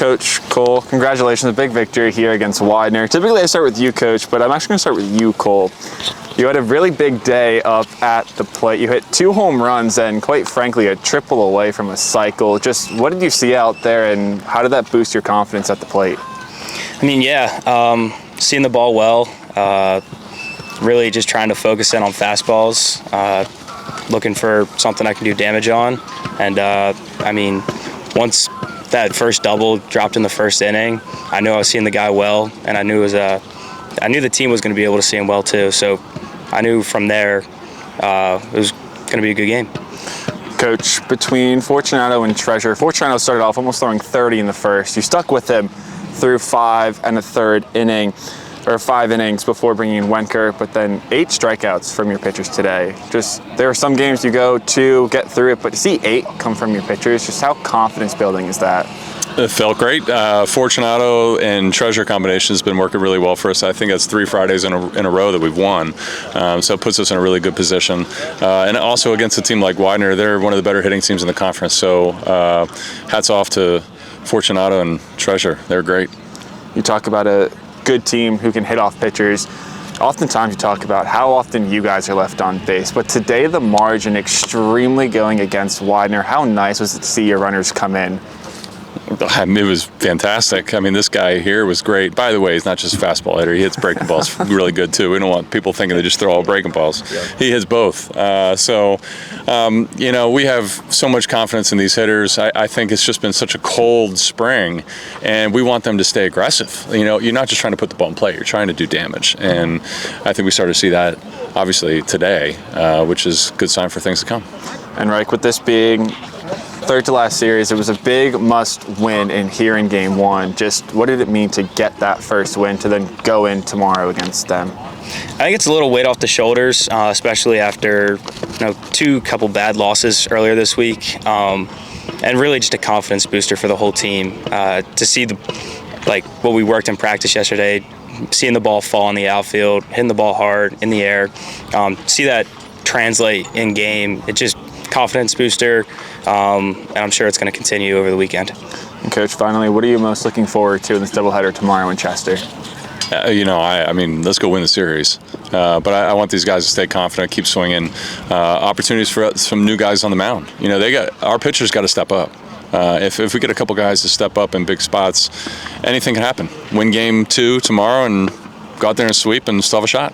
Coach Cole, congratulations, a big victory here against Widener. Typically I start with you, Coach, but I'm actually going to start with you, Cole. You had a really big day up at the plate. You hit 2 home runs and, quite frankly, a triple away from a cycle. Just what did you see out there, and how did that boost your confidence at the plate? I mean, seeing the ball well, really just trying to focus in on fastballs, looking for something I can do damage on. And, once that first double dropped in the first inning, I knew I was seeing the guy well, and I knew the team was going to be able to see him well too. So I knew from there it was going to be a good game. Coach, between Fortunato and Treasure, Fortunato started off almost throwing 30 in the first. You stuck with him through 5 1/3 inning, or 5 innings before bringing in Wenker, but then 8 strikeouts from your pitchers today. Just, there are some games you go 2, get through it, but to see 8 come from your pitchers, just how confidence building is that? It felt great. Fortunato and Treasure combination has been working really well for us. I think that's 3 Fridays in a row that we've won. So it puts us in a really good position. And also against a team like Widener, they're one of the better hitting teams in the conference. So hats off to Fortunato and Treasure. They're great. You talk about a good team who can hit off pitchers. Oftentimes you talk about how often you guys are left on base, but today the margin extremely going against Widener. How nice was it to see your runners come in? It was fantastic. I mean, this guy here was great. By the way, he's not just a fastball hitter. He hits breaking balls really good, too. We don't want people thinking they just throw all breaking balls. Yeah. He hits both. We have so much confidence in these hitters. I think it's just been such a cold spring, and we want them to stay aggressive. You know, you're not just trying to put the ball in play. You're trying to do damage. And I think we started to see that, obviously, today, which is a good sign for things to come. And Reich, with this being third to last series, it was a big must win in here in game 1. Just what did it mean to get that first win to then go in tomorrow against them? I think it's a little weight off the shoulders, especially after 2 bad losses earlier this week, and really just a confidence booster for the whole team. To see what we worked in practice yesterday, seeing the ball fall in the outfield, hitting the ball hard in the air, see that translate in game. It just confidence booster, and I'm sure it's going to continue over the weekend. And Coach, finally, what are you most looking forward to in this doubleheader tomorrow in Chester? Let's go win the series. But I want these guys to stay confident, keep swinging. Opportunities for some new guys on the mound. Our pitchers got to step up. If we get a couple guys to step up in big spots, anything can happen. Win game 2 tomorrow and go out there and sweep and still have a shot.